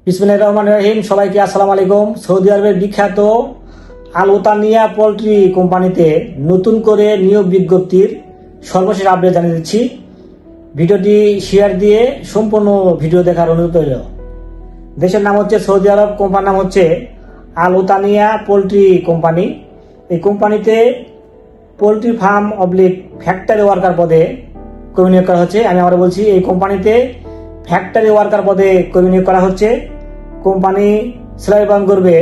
বিসমিল্লাহির রহমানির রহিম। সবাইকে আসসালামু আলাইকুম। সৌদি আরবের বিখ্যাত আল ওতানিয়া পোল্ট্রি কোম্পানিতে নতুন করে নিয়োগ বিজ্ঞপ্তির সর্বশেষ আপডেট জানিয়ে দিচ্ছি। ভিডিওটি শেয়ার দিয়ে সম্পূর্ণ ভিডিও দেখার অনুরোধ রইল। দেশের নাম হচ্ছে সৌদি আরব, কোম্পানির নাম হচ্ছে আল ওতানিয়া পোল্ট্রি কোম্পানি। এই কোম্পানিতে poultry farm oblique factory worker পদে কর্মী নিয়োগ করা হচ্ছে। আমি আবার বলছি, এই কোম্পানিতে ফ্যাক্টরি ওয়ার্কার পদে কর্মী নিয়োগ করা হচ্ছে। কোম্পানি স্যালারি প্রদান করবে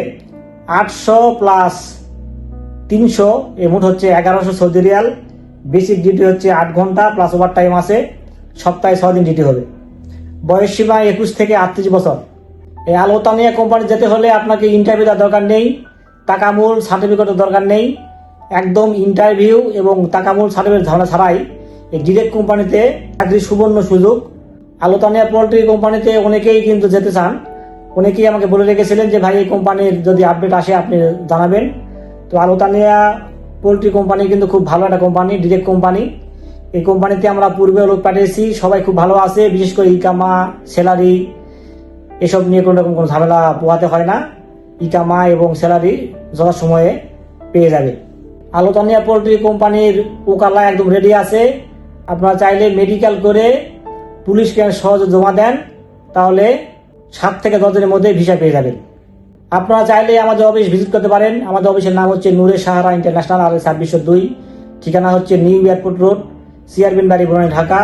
800 প্লাস 300, এ মোট হচ্ছে 1100 সৌদি রিয়াল। বেসিক ডিউটি হচ্ছে 8 ঘন্টা প্লাস ওভার টাইম আছে, সপ্তাহে 6 দিন ডিউটি হবে। বয়স সীমা 21 থেকে 38 বছর। এই আল ওতানিয়া কোম্পানি যেতে হলে আপনাকে ইন্টারভিউ দেওয়ার দরকার নেই, তাকামুল সার্টিফিকেটের দরকার নেই। একদম ইন্টারভিউ এবং তাকামুল সার্টিফিকেট ঝামেলা ছাড়াই এই ডিরেক্ট কোম্পানিতে চাকরির সুবর্ণ সুযোগ। আল ওতানিয়া পোল্ট্রি কোম্পানিতে অনেকেই কিন্তু যেতে চান। অনেকেই আমাকে বলে রেখেছিলেন যে ভাই এই কোম্পানির যদি আপডেট আসে আপনি জানাবেন। তো আল ওতানিয়া পোল্ট্রি কোম্পানি কিন্তু খুব ভালো একটা কোম্পানি, ডিরেক্ট কোম্পানি। এই কোম্পানিতে আমরা পূর্বে লোক পাঠিয়েছি, সবাই খুব ভালো আছে। বিশেষ করে ইকামা, স্যালারি এসব নিয়ে কোনো রকম কোনো ঝামেলা পোহাতে হয় না। ইকামা এবং স্যালারি যথাসময়ে পেয়ে যাবে। আল ওতানিয়া পোল্ট্রি কোম্পানির ওকালা একদম রেডি আছে। আপনারা চাইলে মেডিকেল করে পুলিশকে সহজে জমা দেন, তাহলে 7 থেকে 10 দিনের মধ্যে ভিসা পেয়ে যাবেন। আপনারা চাইলে আমাদের অফিস ভিজিট করতে পারেন। আমাদের অফিসের নাম হচ্ছে নূরে সাহারা ইন্টারন্যাশনাল, আর 2602। ঠিকানা হচ্ছে নিউ এয়ারপোর্ট রোড, সিআরবিন বাড়ি, বনানী, ঢাকা।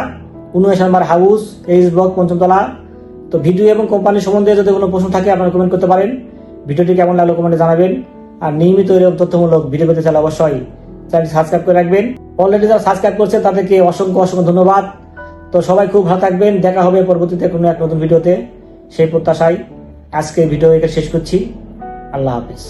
19 নম্বর হাউস, এইচ ব্লক, 5ম তলা। তো ভিডিও এবং কোম্পানি সম্বন্ধে যদি কোনো প্রশ্ন থাকে আপনারা কমেন্ট করতে পারেন। ভিডিওটি কেমন লাগলো কমেন্টে জানাবেন। আর নিয়মিত এরকম তথ্যমূলক ভিডিও পেতে চাইলে অবশ্যই চ্যানেলটি সাবস্ক্রাইব করে রাখবেন। অলরেডি যারা সাবস্ক্রাইব করছে তাদেরকে অসংখ্য অসংখ্য ধন্যবাদ। তো সবাই খুব ভালো থাকবেন। দেখা হবে পরবর্তীতে কোনো এক নতুন ভিডিওতে, সেই প্রত্যাশায় আজকে ভিডিও এখানে শেষ করছি। আল্লাহ হাফিজ।